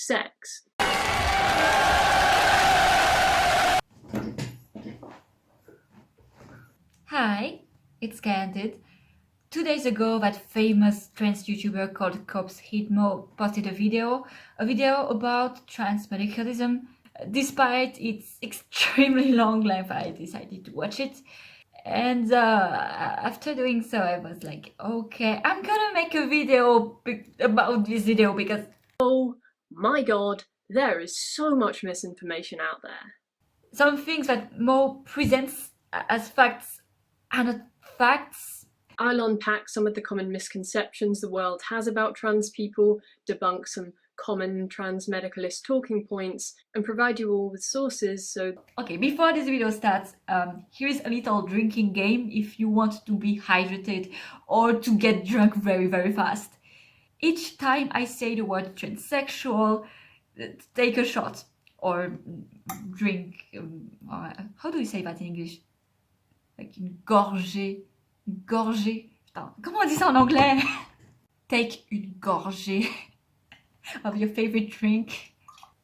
sex. Hi, it's Candid. 2 days ago, that famous trans YouTuber called Copshatemoe posted a video about transmedicalism. Despite its extremely long length, I decided to watch it. And after doing so, I was like, okay, I'm gonna make a video about this video because... Oh my god, there is so much misinformation out there. some things that Mo presents as facts are not facts. I'll unpack some of the common misconceptions the world has about trans people, debunk some common transmedicalist talking points, and provide you all with sources so... Okay, before this video starts, here is a little drinking game if you want to be hydrated or to get drunk very, very fast. Each time I say the word transsexual, take a shot or drink. How do you say that in English? Like une gorgée. Une gorgée. Putain, comment on dit ça en anglais? Take une gorgée of your favorite drink.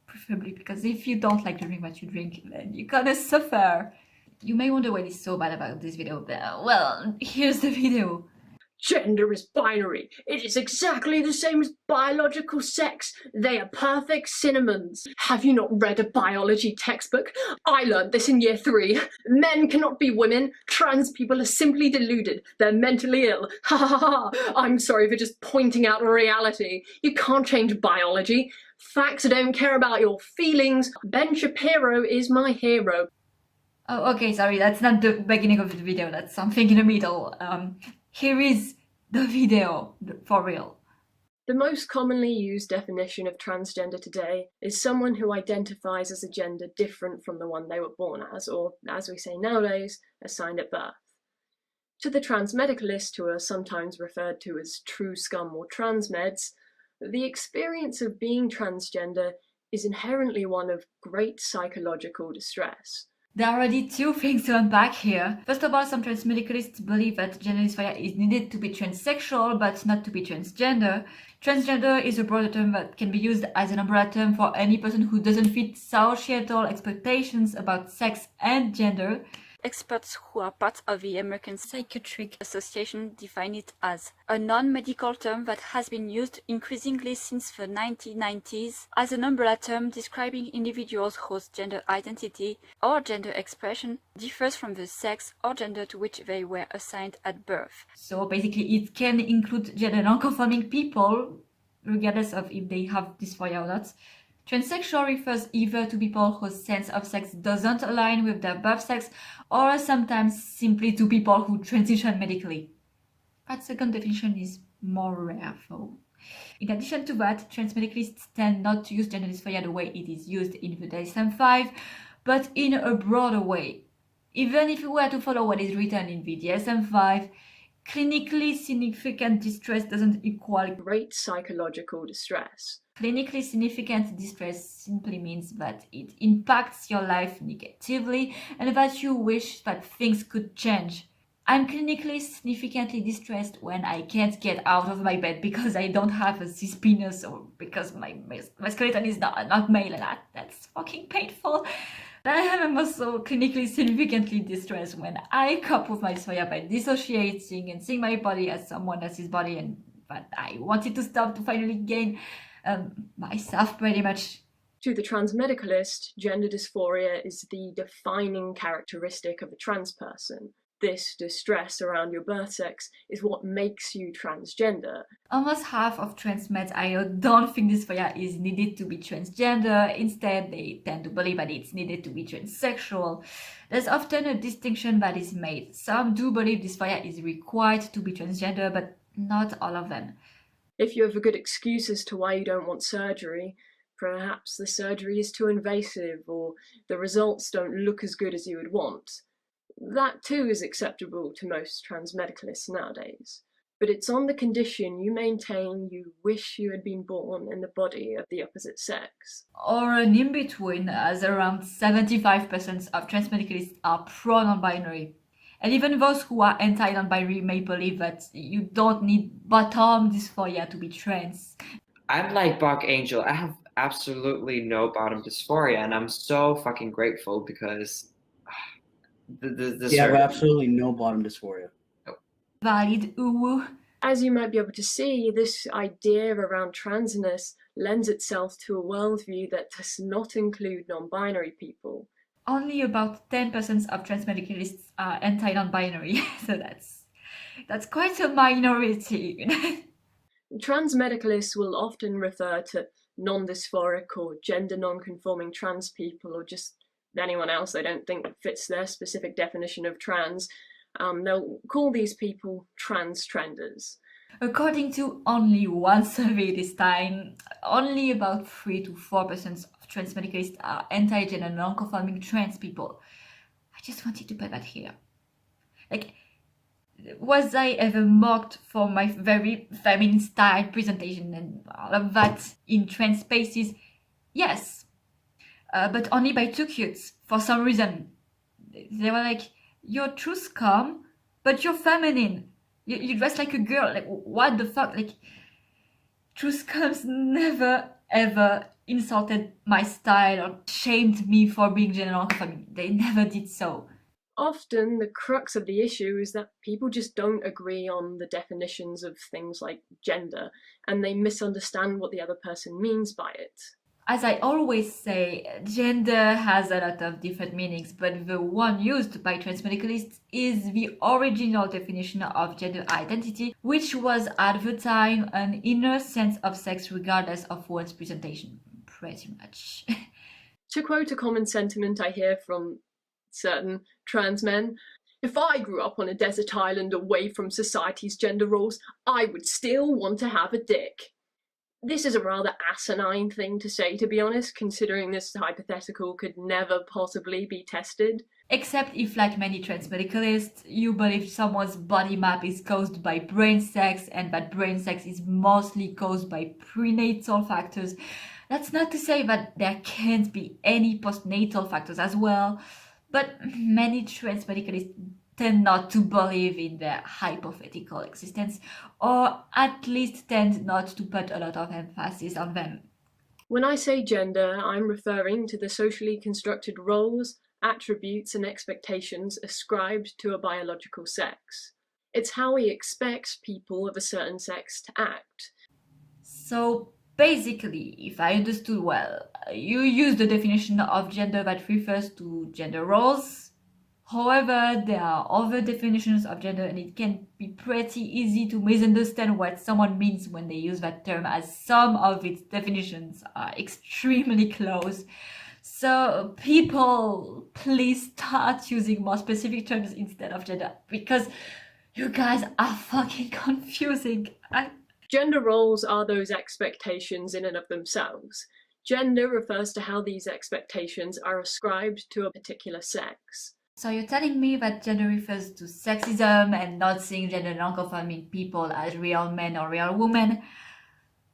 Preferably, because if you don't like the drink that you drink, then you're gonna suffer. You may wonder what is so bad about this video, but well, here's the video. Gender is binary. It is exactly the same as biological sex. They are perfect synonyms. Have you not read a biology textbook? I learned this in year 3. Men cannot be women. Trans people are simply deluded. They're mentally ill. Ha ha ha ha. I'm sorry for just pointing out reality. You can't change biology. Facts don't care about your feelings. Ben Shapiro is my hero. Oh, okay, sorry, that's not the beginning of the video, that's something in the middle. Here is the video, for real. The most commonly used definition of transgender today is someone who identifies as a gender different from the one they were born as, or, as we say nowadays, assigned at birth. To the transmedicalists, who are sometimes referred to as true scum or transmeds, the experience of being transgender is inherently one of great psychological distress. There are already 2 things to unpack here. First of all, some transmedicalists believe that gender dysphoria is needed to be transsexual, but not to be transgender. Transgender is a broader term that can be used as an umbrella term for any person who doesn't fit societal expectations about sex and gender. Experts who are part of the American Psychiatric Association define it as a non-medical term that has been used increasingly since the 1990s as an umbrella term describing individuals whose gender identity or gender expression differs from the sex or gender to which they were assigned at birth. So basically it can include gender non-conforming people, regardless of if they have dysphoria or not. Transsexual refers either to people whose sense of sex doesn't align with their birth sex, or sometimes simply to people who transition medically. That second definition is more rare though. In addition to that, transmedicalists tend not to use gender dysphoria the way it is used in the DSM-5, but in a broader way. Even if we were to follow what is written in the DSM-5, clinically significant distress doesn't equal great psychological distress. Clinically significant distress simply means that it impacts your life negatively and that you wish that things could change. I'm clinically significantly distressed when I can't get out of my bed because I don't have a cis penis or because my skeleton is not male, and that's fucking painful. I am also clinically significantly distressed when I cope with my dysphoria by dissociating and seeing my body as someone else's body, and that I wanted to stop to finally gain myself pretty much. To the transmedicalist, gender dysphoria is the defining characteristic of a trans person. This distress around your birth sex is what makes you transgender. Almost half of transmeds don't think dysphoria is needed to be transgender. Instead, they tend to believe that it's needed to be transsexual. There's often a distinction that is made. Some do believe dysphoria is required to be transgender, but not all of them. If you have a good excuse as to why you don't want surgery, perhaps the surgery is too invasive or the results don't look as good as you would want, that too is acceptable to most transmedicalists nowadays. But it's on the condition you maintain you wish you had been born in the body of the opposite sex. Or an in-between, as around 75% of transmedicalists are pro-non-binary. And even those who are anti-non-binary may believe that you don't need bottom dysphoria to be trans. I'm like Bark Angel. I have absolutely no bottom dysphoria, and I'm so fucking grateful because the You have survey. absolutely no bottom dysphoria. Valid. Ooh. As you might be able to see, this idea around transness lends itself to a worldview that does not include non-binary people. Only about 10% of transmedicalists are anti-non-binary, so that's quite a minority. Transmedicalists will often refer to non-dysphoric or gender non-conforming trans people, or just anyone else they don't think fits their specific definition of trans. They'll call these people transgenders. According to only one survey this time, only about 3 to 4% of transmedicalists are anti-gender non-conforming trans people. I just wanted to put that here. Like, was I ever mocked for my very feminine style presentation and all of that in trans spaces? Yes, but only by two cutes for some reason. They were like, "You're true scum, but you're feminine. You dress like a girl. Like, what the fuck?" Like, true scums never ever insulted my style or shamed me for being gender non-conforming. They never did so. Often the crux of the issue is that people just don't agree on the definitions of things like gender, and they misunderstand what the other person means by it. As I always say, gender has a lot of different meanings, but the one used by transmedicalists is the original definition of gender identity, which was at the time an inner sense of sex regardless of one's presentation. Pretty much. To quote a common sentiment I hear from certain trans men, if I grew up on a desert island away from society's gender roles, I would still want to have a dick. This is a rather asinine thing to say, to be honest, considering this hypothetical could never possibly be tested. Except if, like many transmedicalists, you believe someone's body map is caused by brain sex and that brain sex is mostly caused by prenatal factors. That's not to say that there can't be any postnatal factors as well, but many transmedicalists tend not to believe in their hypothetical existence, or at least tend not to put a lot of emphasis on them. When I say gender, I'm referring to the socially constructed roles, attributes, and expectations ascribed to a biological sex. It's how we expect people of a certain sex to act. So basically, if I understood well, you use the definition of gender that refers to gender roles. However, there are other definitions of gender, and it can be pretty easy to misunderstand what someone means when they use that term, as some of its definitions are extremely close. So people, please start using more specific terms instead of gender, because you guys are fucking confusing. Gender roles are those expectations in and of themselves. Gender refers to how these expectations are ascribed to a particular sex. So you're telling me that gender refers to sexism and not seeing gender non-conforming people as real men or real women?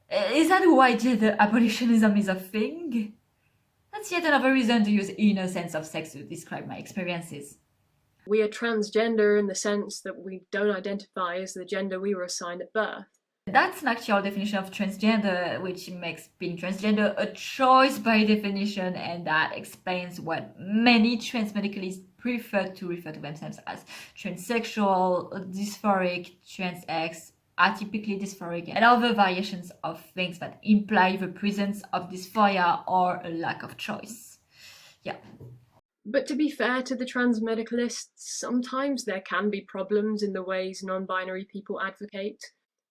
Is that why gender abolitionism is a thing? That's yet another reason to use inner sense of sex to describe my experiences. We are transgender in the sense that we don't identify as the gender we were assigned at birth. That's an actual definition of transgender, which makes being transgender a choice by definition, and that explains what many transmedicalists prefer to refer to themselves as transsexual, dysphoric, trans-X, atypically dysphoric, and other variations of things that imply the presence of dysphoria or a lack of choice. Yeah. But to be fair to the transmedicalists, sometimes there can be problems in the ways non-binary people advocate.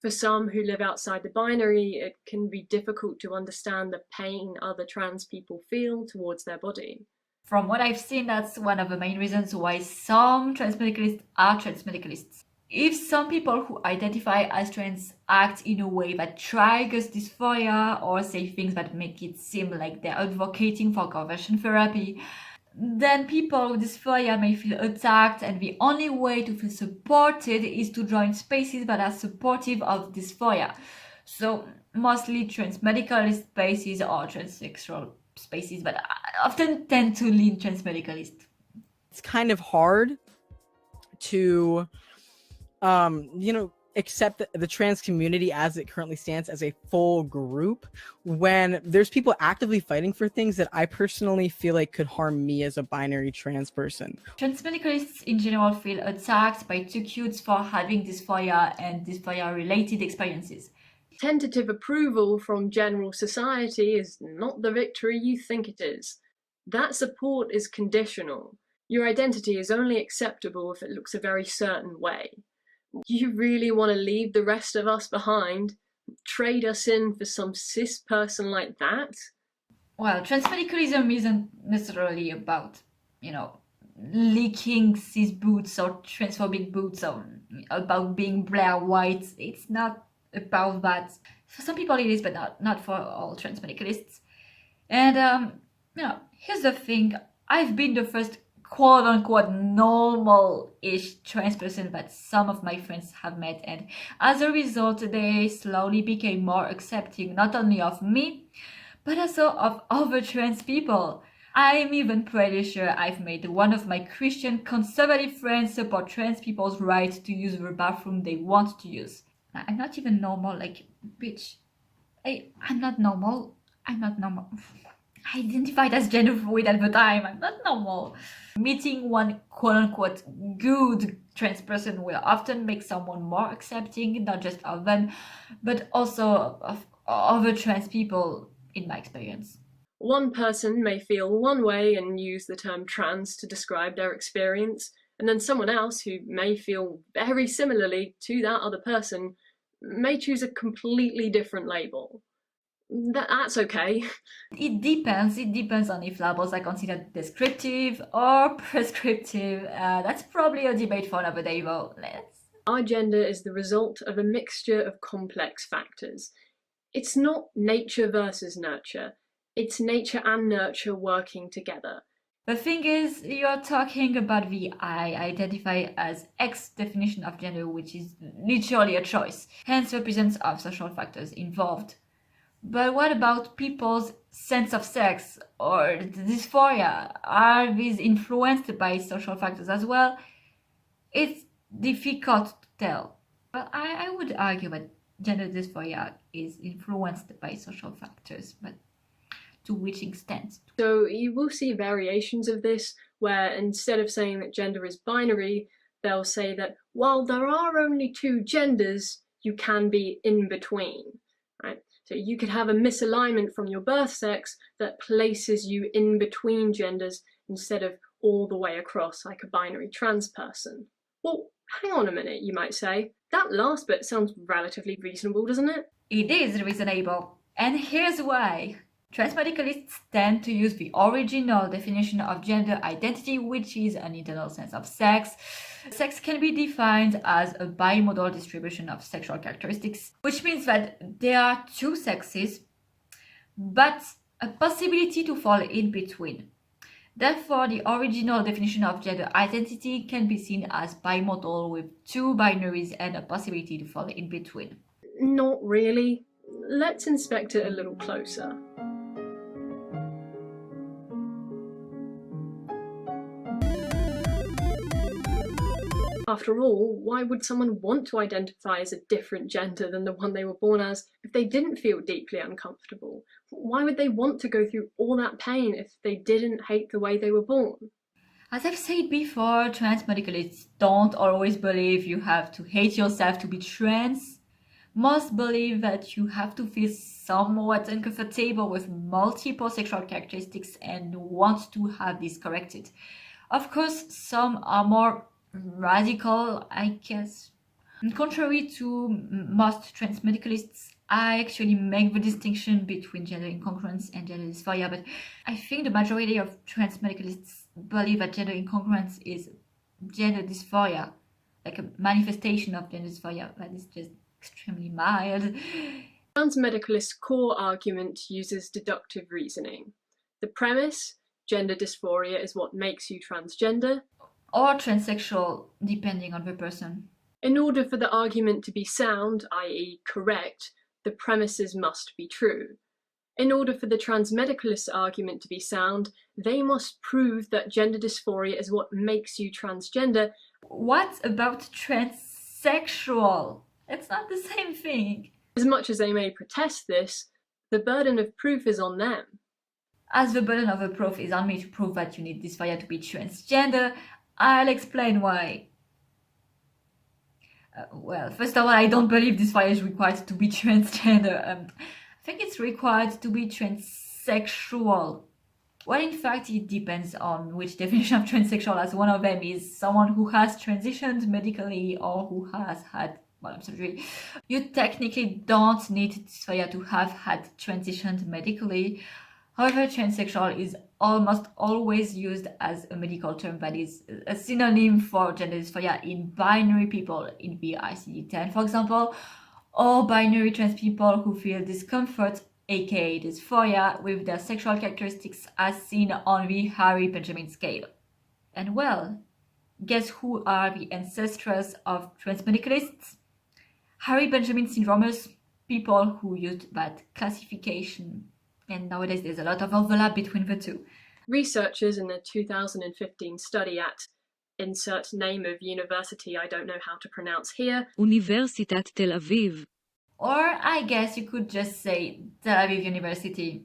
For some who live outside the binary, it can be difficult to understand the pain other trans people feel towards their body. From what I've seen, that's one of the main reasons why some transmedicalists are transmedicalists. If some people who identify as trans act in a way that triggers dysphoria or say things that make it seem like they're advocating for conversion therapy, then people with dysphoria may feel attacked, and the only way to feel supported is to join spaces that are supportive of dysphoria. So mostly transmedicalist spaces or transsexual spaces, but I often tend to lean transmedicalist. It's kind of hard to accept the trans community as it currently stands as a full group when there's people actively fighting for things that I personally feel like could harm me as a binary trans person. Transmedicalists in general feel attacked by two cutes for having dysphoria and dysphoria-related experiences. Tentative approval from general society is not the victory you think it is. That support is conditional. Your identity is only acceptable if it looks a very certain way. You really want to leave the rest of us behind? Trade us in for some cis person like that? Well, transmedicalism isn't necessarily about, leaking cis boots or transphobic boots or about being Blair White. It's not about that. For some people it is, but not for all transmedicalists. And, here's the thing. I've been the first quote-unquote normal-ish trans person that some of my friends have met, and as a result they slowly became more accepting not only of me but also of other trans people. I'm even pretty sure I've made one of my Christian conservative friends support trans people's right to use the bathroom they want to use. I'm not even normal, like, bitch. I'm not normal. I identified as gender fluid at the time. I'm not normal. Meeting one quote-unquote good trans person will often make someone more accepting, not just of them, but also of other trans people, in my experience. One person may feel one way and use the term trans to describe their experience, and then someone else who may feel very similarly to that other person may choose a completely different label. That's okay. It depends on if labels are considered descriptive or prescriptive. That's probably a debate for another day, though. Our gender is the result of a mixture of complex factors. It's not nature versus nurture. It's nature and nurture working together. The thing is, you're talking about the I identify as X definition of gender, which is literally a choice, hence represents of social factors involved. But what about people's sense of sex or dysphoria? Are these influenced by social factors as well? It's difficult to tell. But I would argue that gender dysphoria is influenced by social factors, but to which extent? So you will see variations of this where instead of saying that gender is binary, they'll say that while there are only two genders, you can be in between, right? So you could have a misalignment from your birth sex that places you in between genders instead of all the way across like a binary trans person. Well, hang on a minute, you might say. That last bit sounds relatively reasonable, doesn't it? It is reasonable, and here's why. Transmedicalists tend to use the original definition of gender identity, which is an internal sense of sex. Sex can be defined as a bimodal distribution of sexual characteristics, which means that there are two sexes, but a possibility to fall in between. Therefore, the original definition of gender identity can be seen as bimodal with two binaries and a possibility to fall in between. Not really. Let's inspect it a little closer. After all, why would someone want to identify as a different gender than the one they were born as if they didn't feel deeply uncomfortable? Why would they want to go through all that pain if they didn't hate the way they were born? As I've said before, transmedicalists don't always believe you have to hate yourself to be trans. Most believe that you have to feel somewhat uncomfortable with multiple sexual characteristics and want to have this corrected. Of course, some are more radical, I guess. Contrary to most transmedicalists, I actually make the distinction between gender incongruence and gender dysphoria, but I think the majority of transmedicalists believe that gender incongruence is gender dysphoria, like a manifestation of gender dysphoria that is just extremely mild. Transmedicalist's core argument uses deductive reasoning. The premise, gender dysphoria is what makes you transgender, or transsexual, depending on the person. In order for the argument to be sound, i.e. correct, the premises must be true. In order for the transmedicalist argument to be sound, they must prove that gender dysphoria is what makes you transgender. What about transsexual? It's not the same thing. As much as they may protest this, the burden of proof is on them. As the burden of the proof is on me to prove that you need dysphoria to be transgender, I'll explain why. Well, first of all, I don't believe dysphoria is required to be transgender. I think it's required to be transsexual. Well, in fact, it depends on which definition of transsexual, as one of them is someone who has transitioned medically or who has had surgery. You technically don't need dysphoria to have had transitioned medically. However, transsexual is almost always used as a medical term that is a synonym for gender dysphoria in binary people in the ICD-10, for example, or binary trans people who feel discomfort, aka dysphoria, with their sexual characteristics as seen on the Harry Benjamin scale. And well, guess who are the ancestors of transmedicalists? Harry Benjamin syndromers, people who used that classification. And nowadays there's a lot of overlap between the two. Researchers in a 2015 study at insert name of university I don't know how to pronounce here, Universitat Tel Aviv. Or I guess you could just say Tel Aviv University,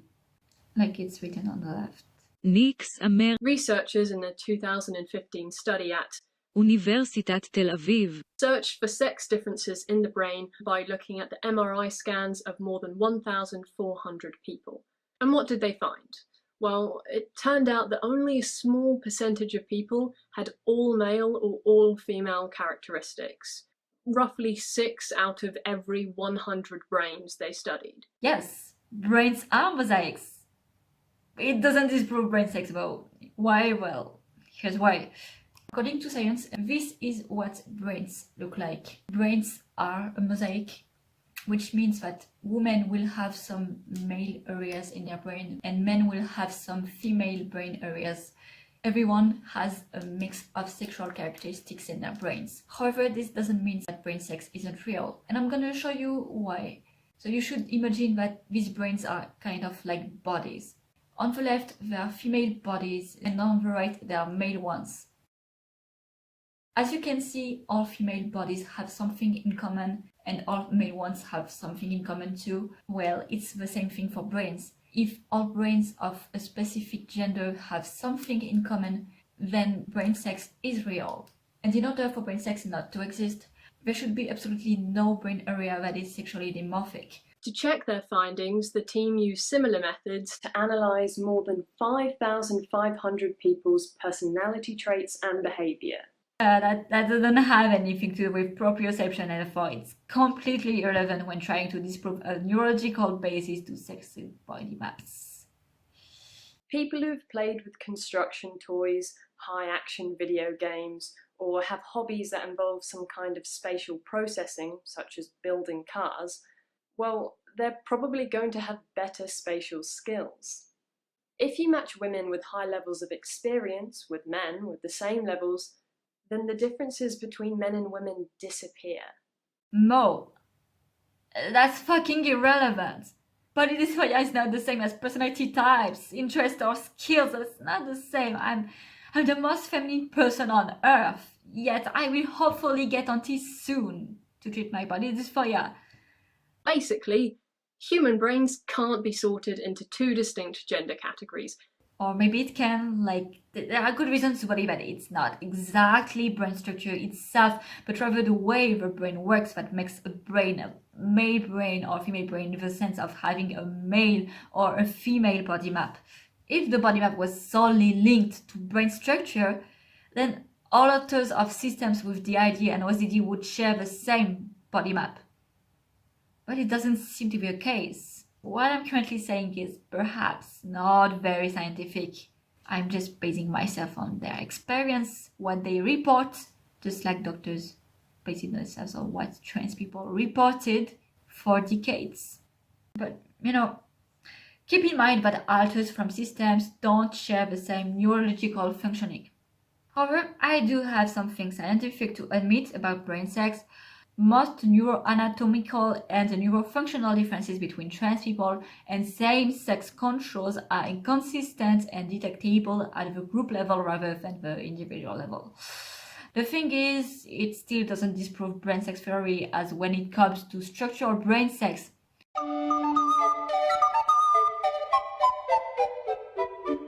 like it's written on the left. Nix Amer. Researchers in a 2015 study at Universitat Tel Aviv. searched for sex differences in the brain by looking at the MRI scans of more than 1,400 people. And what did they find? Well, it turned out that only a small percentage of people had all male or all female characteristics. Roughly 6 out of every 100 brains they studied. Yes, brains are mosaics. It doesn't disprove brain sex though. Why? Well, here's why. According to science, this is what brains look like. Brains are a mosaic, which means that women will have some male areas in their brain and men will have some female brain areas. Everyone has a mix of sexual characteristics in their brains. However, this doesn't mean that brain sex isn't real. And I'm gonna show you why. So you should imagine that these brains are kind of like bodies. On the left, there are female bodies, and on the right, there are male ones. As you can see, all female bodies have something in common, and all male ones have something in common too. Well, it's the same thing for brains. If all brains of a specific gender have something in common, then brain sex is real. And in order for brain sex not to exist, there should be absolutely no brain area that is sexually dimorphic. To check their findings, the team used similar methods to analyse more than 5,500 people's personality traits and behaviour. That doesn't have anything to do with proprioception, and therefore it's completely irrelevant when trying to disprove a neurological basis to sex body maps. People who've played with construction toys, high-action video games, or have hobbies that involve some kind of spatial processing, such as building cars, well, they're probably going to have better spatial skills. If you match women with high levels of experience with men with the same levels, then the differences between men and women disappear. Mo, that's fucking irrelevant. Body dysphoria is not the same as personality types, interests, or skills. It's not the same. I'm the most feminine person on earth, yet I will hopefully get on teeth soon to treat my body dysphoria. Basically, human brains can't be sorted into 2 distinct gender categories. Or maybe it can, like, there are good reasons to believe that it's not exactly brain structure itself, but rather the way the brain works that makes a brain a male brain or female brain in the sense of having a male or a female body map. If the body map was solely linked to brain structure, then all authors of systems with DID and OCD would share the same body map. But it doesn't seem to be the case. What I'm currently saying is perhaps not very scientific. I'm just basing myself on their experience, what they report, just like doctors basing themselves on what trans people reported for decades. But, keep in mind that authors from systems don't share the same neurological functioning. However, I do have something scientific to admit about brain sex. Most neuroanatomical and neurofunctional differences between trans people and same-sex controls are inconsistent and detectable at the group level rather than the individual level. The thing is, it still doesn't disprove brain sex theory, as when it comes to structural brain sex,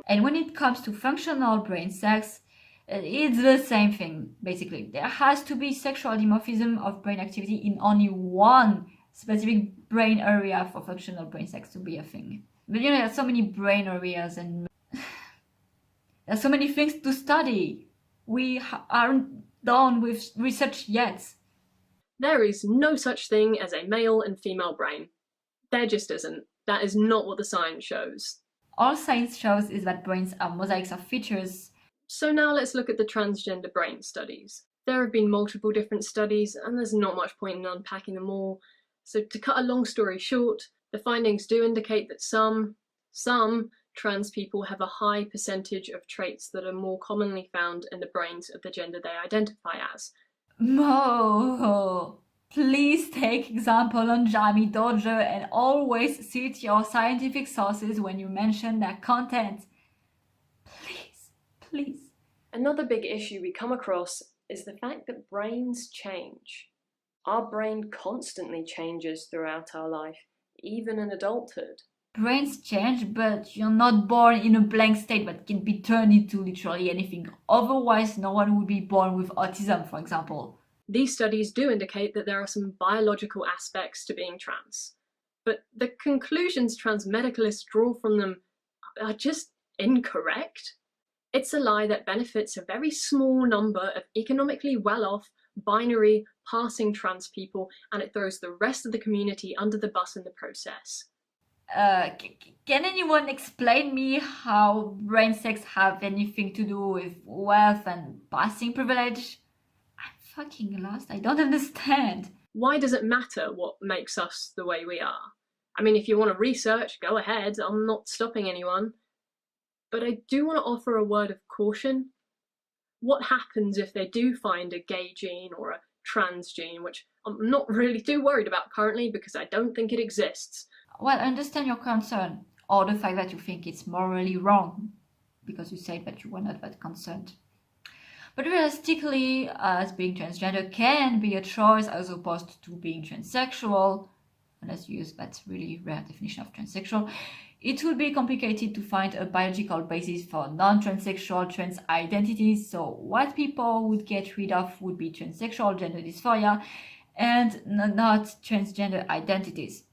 and when it comes to functional brain sex, it's the same thing, basically. There has to be sexual dimorphism of brain activity in only one specific brain area for functional brain sex to be a thing. But you know, there's so many brain areas and there's so many things to study. We aren't done with research yet. There is no such thing as a male and female brain. There just isn't. That is not what the science shows. All science shows is that brains are mosaics of features. So now let's look at the transgender brain studies. There have been multiple different studies, and there's not much point in unpacking them all. So to cut a long story short, the findings do indicate that some trans people have a high percentage of traits that are more commonly found in the brains of the gender they identify as. Mo, please take example on Jamie Dodger and always cite your scientific sources when you mention their content. Please. Another big issue we come across is the fact that brains change. Our brain constantly changes throughout our life, even in adulthood. Brains change, but you're not born in a blank state that can be turned into literally anything. Otherwise, no one would be born with autism, for example. These studies do indicate that there are some biological aspects to being trans, but the conclusions transmedicalists draw from them are just incorrect. It's a lie that benefits a very small number of economically well-off, binary, passing trans people, and it throws the rest of the community under the bus in the process. Can anyone explain me how brain sex have anything to do with wealth and passing privilege? I'm fucking lost. I don't understand. Why does it matter what makes us the way we are? I mean, if you want to research, go ahead. I'm not stopping anyone. But I do want to offer a word of caution. What happens if they do find a gay gene or a trans gene, which I'm not really too worried about currently because I don't think it exists? Well, I understand your concern, or the fact that you think it's morally wrong, because you said that you were not that concerned. But realistically, as being transgender can be a choice as opposed to being transsexual, unless you use that really rare definition of transsexual, it would be complicated to find a biological basis for non-transsexual trans identities, so what people would get rid of would be transsexual gender dysphoria and not transgender identities.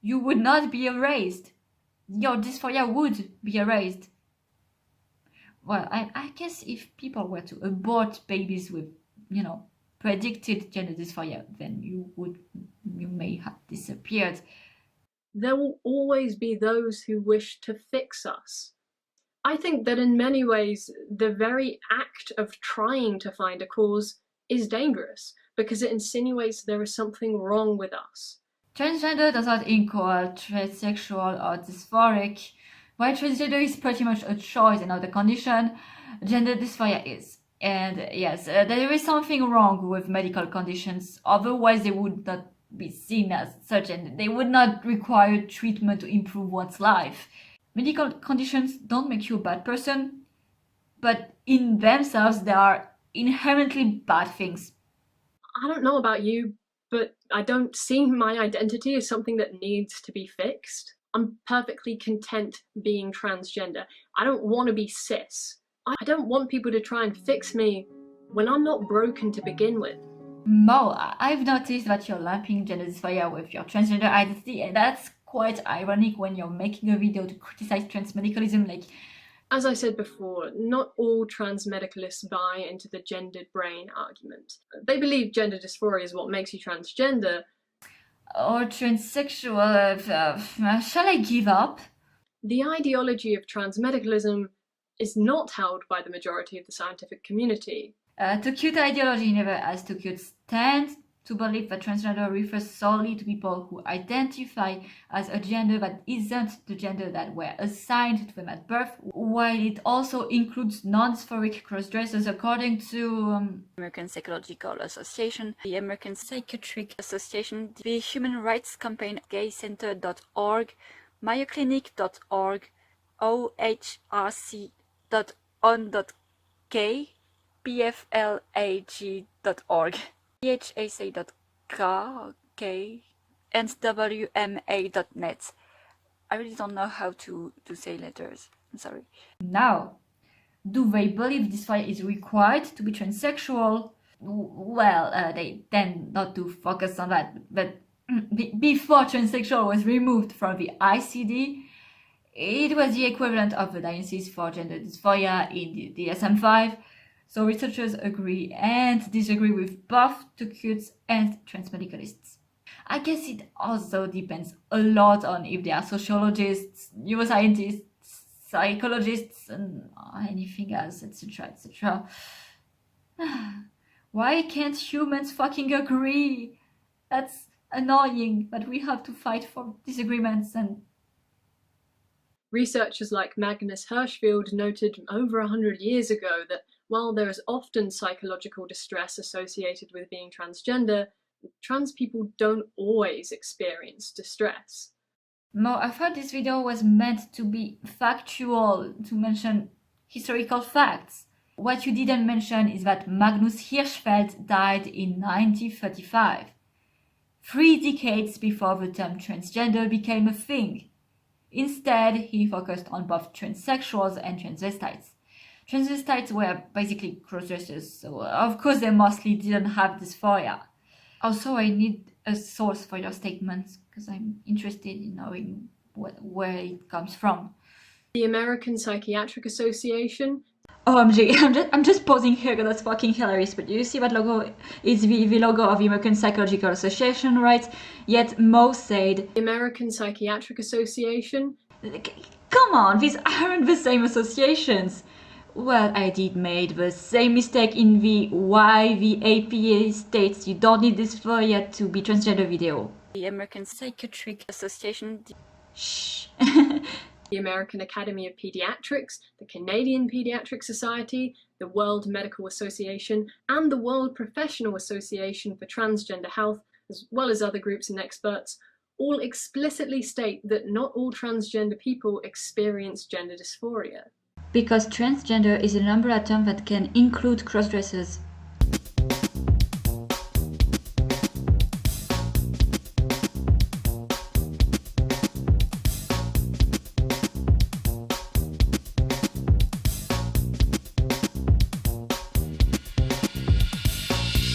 You would not be erased. Your dysphoria would be erased. Well, I guess if people were to abort babies with, predicted gender dysphoria, then you may have disappeared. There will always be those who wish to fix us. I think that in many ways, the very act of trying to find a cause is dangerous because it insinuates there is something wrong with us. Transgender does not equal transsexual or dysphoric. While transgender is pretty much a choice and not a condition, gender dysphoria is. And yes, there is something wrong with medical conditions, otherwise they would not be seen as such and they would not require treatment to improve one's life. Medical conditions don't make you a bad person, but in themselves they are inherently bad things. I don't know about you, but I don't see my identity as something that needs to be fixed. I'm perfectly content being transgender. I don't want to be cis. I don't want people to try and fix me when I'm not broken to begin with. Mo, I've noticed that you're lumping gender dysphoria with your transgender identity, and that's quite ironic when you're making a video to criticize transmedicalism. As I said before, not all transmedicalists buy into the gendered brain argument. They believe gender dysphoria is what makes you transgender. Or transsexual, shall I give up? The ideology of transmedicalism is not held by the majority of the scientific community. Too-cute ideology never has too-cute stand to believe that transgender refers solely to people who identify as a gender that isn't the gender that were assigned to them at birth, while it also includes non-dysphoric crossdressers according to American Psychological Association, the American Psychiatric Association, the Human Rights Campaign, gaycenter.org, mayoclinic.org, ohrc.on.k, pflag.org, bhac.k, and wma.net. I really don't know how to say letters. I'm sorry. Now, do they believe dysphoria is required to be transsexual? Well, they tend not to focus on that, but before transsexual was removed from the ICD, it was the equivalent of the diagnosis for gender dysphoria in the DSM-5, so researchers agree and disagree with both Tokuts and transmedicalists. I guess it also depends a lot on if they are sociologists, neuroscientists, psychologists, and anything else, etc., etc. Why can't humans fucking agree? That's annoying, but we have to fight for disagreements. And Researchers like Magnus Hirschfeld noted over 100 years ago that while there is often psychological distress associated with being transgender, trans people don't always experience distress. Mo, I thought this video was meant to be factual, to mention historical facts. What you didn't mention is that Magnus Hirschfeld died in 1935, 3 decades before the term transgender became a thing. Instead, he focused on both transsexuals and transvestites. Transvestites were basically crossdressers, so of course they mostly didn't have dysphoria. Also, I need a source for your statements because I'm interested in knowing where it comes from. The American Psychiatric Association. OMG, I'm just pausing here because that's fucking hilarious, but you see that logo? It's the logo of the American Psychological Association, right? Yet Mo said... The American Psychiatric Association. Come on, these aren't the same associations. Well, I did made the same mistake in the why the APA states you don't need dysphoria to be transgender video. The American Psychiatric Association. Shh. The American Academy of Pediatrics, the Canadian Pediatric Society, the World Medical Association, and the World Professional Association for Transgender Health, as well as other groups and experts, all explicitly state that not all transgender people experience gender dysphoria. Because transgender is an umbrella term that can include crossdressers.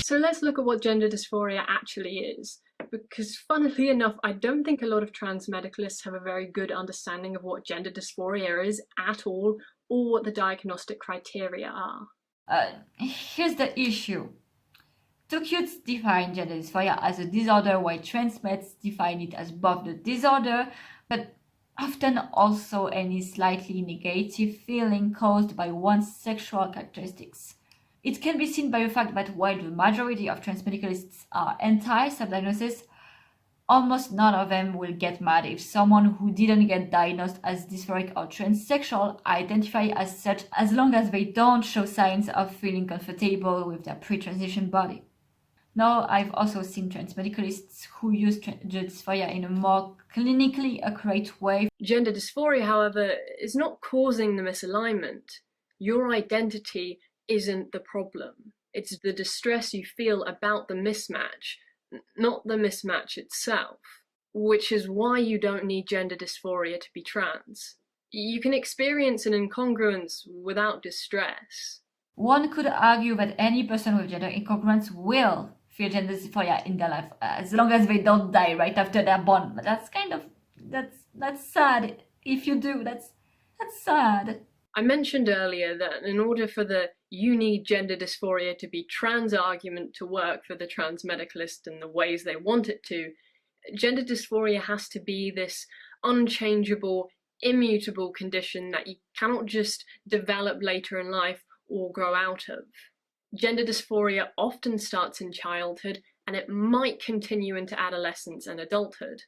So let's look at what gender dysphoria actually is, because funnily enough, I don't think a lot of transmedicalists have a very good understanding of what gender dysphoria is at all, or what the diagnostic criteria are. Here's the issue. Tokuts define gender dysphoria as a disorder, while transmeds define it as both the disorder, but often also any slightly negative feeling caused by one's sexual characteristics. It can be seen by the fact that while the majority of transmedicalists are anti-self-diagnosis, almost none of them will get mad if someone who didn't get diagnosed as dysphoric or transsexual identify as such, as long as they don't show signs of feeling comfortable with their pre-transition body. Now, I've also seen transmedicalists who use gender dysphoria in a more clinically accurate way. Gender dysphoria, however, is not causing the misalignment. Your identity isn't the problem. It's the distress you feel about the mismatch, not the mismatch itself, which is why you don't need gender dysphoria to be trans. You can experience an incongruence without distress. One could argue that any person with gender incongruence will feel gender dysphoria in their life, as long as they don't die right after they're born. But that's kind of, that's sad. If you do, that's sad. I mentioned earlier that in order for the you need gender dysphoria to be trans argument to work for the transmedicalist in the ways they want it to, gender dysphoria has to be this unchangeable, immutable condition that you cannot just develop later in life or grow out of. Gender dysphoria often starts in childhood and it might continue into adolescence and adulthood.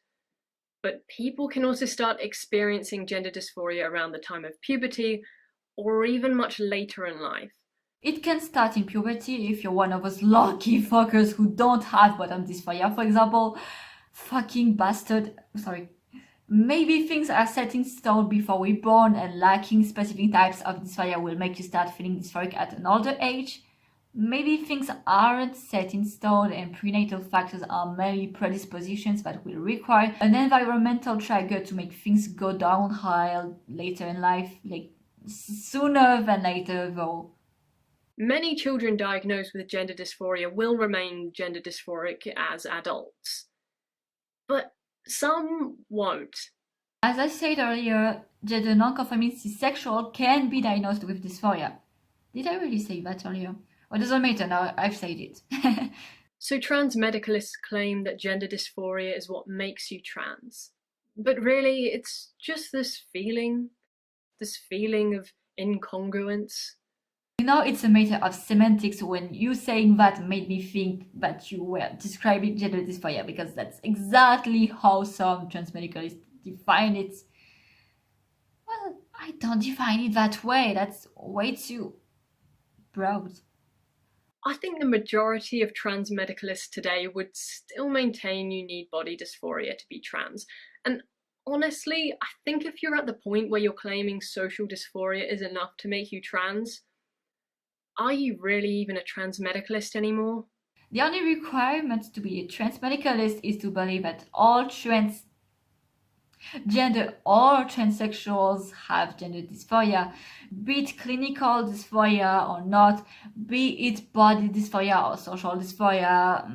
But people can also start experiencing gender dysphoria around the time of puberty or even much later in life. It can start in puberty if you're one of those lucky fuckers who don't have bottom dysphoria, for example. Fucking bastard. Sorry. Maybe things are set in stone before we're born and lacking specific types of dysphoria will make you start feeling dysphoric at an older age. Maybe things aren't set in stone and prenatal factors are merely predispositions that will require an environmental trigger to make things go downhill later in life, like sooner than later though. Many children diagnosed with gender dysphoria will remain gender dysphoric as adults, but some won't. As I said earlier, gender non-conforming cisexual can be diagnosed with dysphoria. Did I really say that earlier? Well, it doesn't matter now, I've said it. So transmedicalists claim that gender dysphoria is what makes you trans. But really, it's just this feeling of incongruence. You know, it's a matter of semantics. When you saying that made me think that you were describing gender dysphoria, because that's exactly how some transmedicalists define it. Well, I don't define it that way. That's way too broad. I think the majority of transmedicalists today would still maintain you need body dysphoria to be trans. And honestly, I think if you're at the point where you're claiming social dysphoria is enough to make you trans, are you really even a transmedicalist anymore? The only requirement to be a transmedicalist is to believe that all transgender or transsexuals have gender dysphoria, be it clinical dysphoria or not, be it body dysphoria or social dysphoria.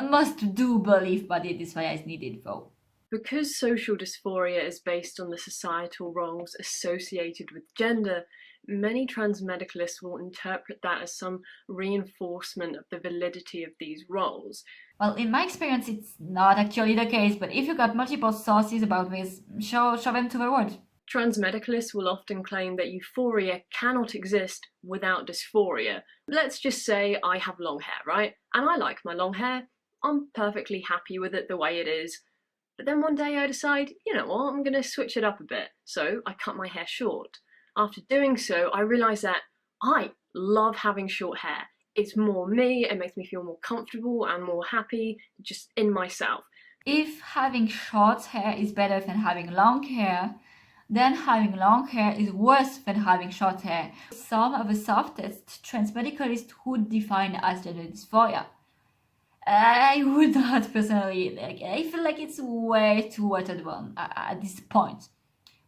Most do believe body dysphoria is needed though. Because social dysphoria is based on the societal roles associated with gender, many transmedicalists will interpret that as some reinforcement of the validity of these roles. Well, in my experience, it's not actually the case, but if you got multiple sources about this, show them to the world. Transmedicalists will often claim that euphoria cannot exist without dysphoria. Let's just say I have long hair, right? And I like my long hair. I'm perfectly happy with it the way it is. But then one day I decide, you know what, I'm going to switch it up a bit. So I cut my hair short. After doing so, I realise that I love having short hair. It's more me, it makes me feel more comfortable and more happy just in myself. If having short hair is better than having long hair, then having long hair is worse than having short hair. Some of the softest transmedicalists would define as gender dysphoria. I would not personally. I feel like it's way too watered down at this point.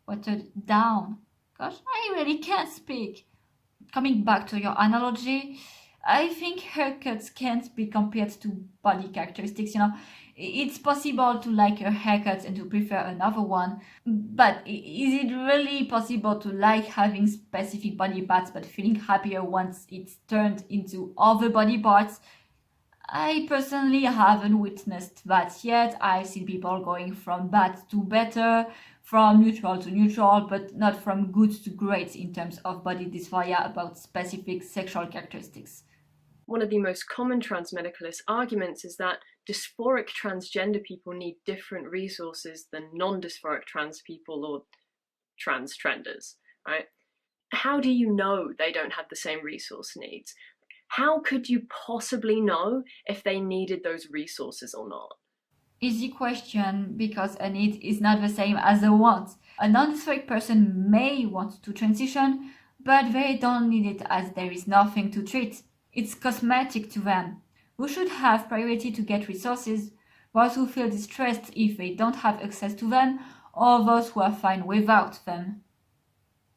Watered down. Gosh, I really can't speak. Coming back to your analogy, I think haircuts can't be compared to body characteristics. You know, it's possible to like a haircut and to prefer another one, but is it really possible to like having specific body parts but feeling happier once it's turned into other body parts? I personally haven't witnessed that yet. I've seen people going from bad to better, from neutral to neutral, but not from good to great in terms of body dysphoria about specific sexual characteristics. One of the most common transmedicalist arguments is that dysphoric transgender people need different resources than non-dysphoric trans people or transtrenders, right? How do you know they don't have the same resource needs? How could you possibly know if they needed those resources or not? Easy question, because a need is not the same as a want. A non-dysphoric person may want to transition, but they don't need it as there is nothing to treat. It's cosmetic to them. Who should have priority to get resources? Those who feel distressed if they don't have access to them, or those who are fine without them.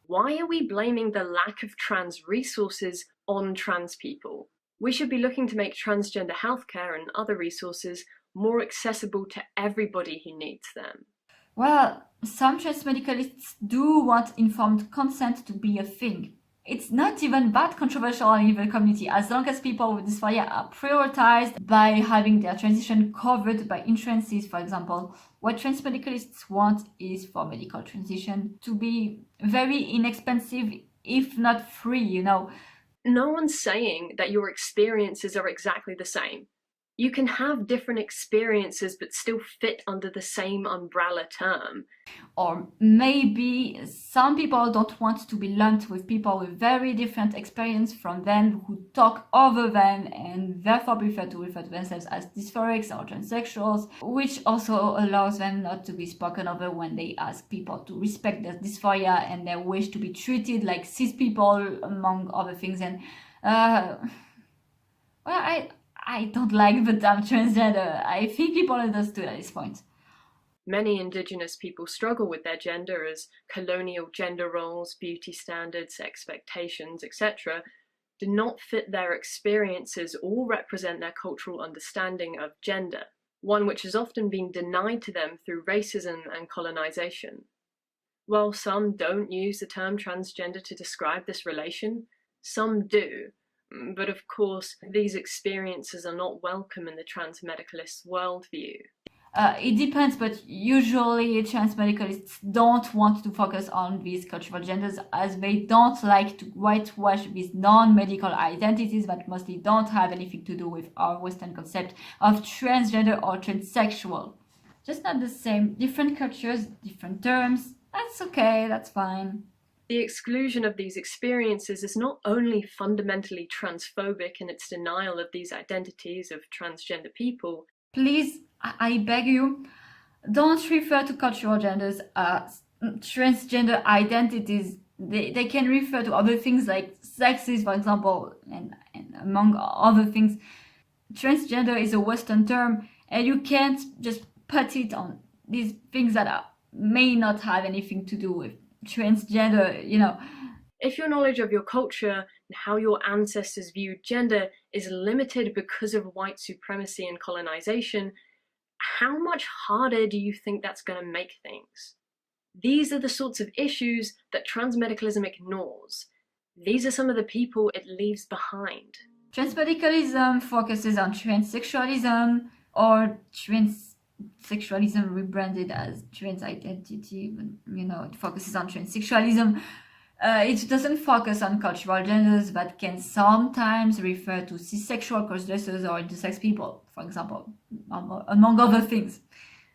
Why are we blaming the lack of trans resources on trans people? We should be looking to make transgender healthcare and other resources more accessible to everybody who needs them. Well, some transmedicalists do want informed consent to be a thing. It's not even that controversial in the community, as long as people with dysphoria are prioritized by having their transition covered by insurances, for example. What transmedicalists want is for medical transition to be very inexpensive, if not free, you know. No one's saying that your experiences are exactly the same. You can have different experiences but still fit under the same umbrella term. Or maybe some people don't want to be lumped with people with very different experience from them who talk over them and therefore prefer to refer to themselves as dysphorics or transsexuals, which also allows them not to be spoken over when they ask people to respect their dysphoria and their wish to be treated like cis people, among other things. And Well, I don't like the term transgender. I think people understood at this point. Many Indigenous people struggle with their gender as colonial gender roles, beauty standards, expectations, etc. do not fit their experiences or represent their cultural understanding of gender, one which has often been denied to them through racism and colonization. While some don't use the term transgender to describe this relation, some do. But of course, these experiences are not welcome in the transmedicalist worldview. It depends, but usually transmedicalists don't want to focus on these cultural genders as they don't like to whitewash these non-medical identities that mostly don't have anything to do with our Western concept of transgender or transsexual. Just not the same. Different cultures, different terms. That's okay, that's fine. The exclusion of these experiences is not only fundamentally transphobic in its denial of these identities of transgender people. Please, I beg you, don't refer to cultural genders as transgender identities. They can refer to other things like sexes, for example, and among other things. Transgender is a Western term, and you can't just put it on these things that may not have anything to do with transgender, you know. If your knowledge of your culture and how your ancestors viewed gender is limited because of white supremacy and colonization, how much harder do you think that's going to make things? These are the sorts of issues that transmedicalism ignores. These are some of the people it leaves behind. Transmedicalism focuses on transsexualism or transsexualism rebranded as trans identity. You know, it focuses on transsexualism. It doesn't focus on cultural genders that can sometimes refer to cis-sexual cross-dressers or intersex people, for example, among other things.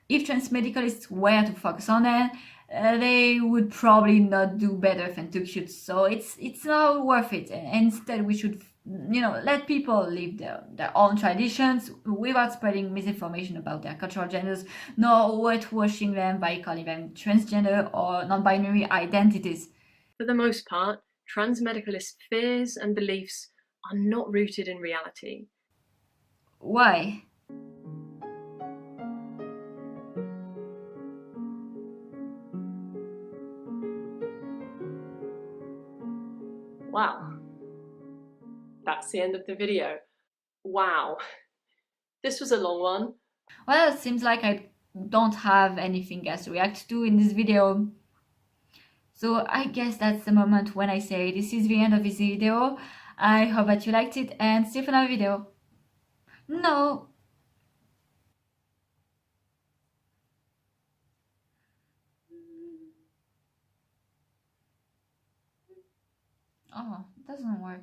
If transmedicalists were to focus on it, they would probably not do better than to shoot. So it's not worth it. Instead, we should, you know, let people live their own traditions without spreading misinformation about their cultural genders, nor whitewashing them by calling them transgender or non-binary identities. For the most part, transmedicalist fears and beliefs are not rooted in reality. Why? Wow. That's the end of the video. Wow. This was a long one. Well, it seems like I don't have anything else to react to in this video. So I guess that's the moment when I say this is the end of this video. I hope that you liked it and see you for another video. No. Oh, it doesn't work.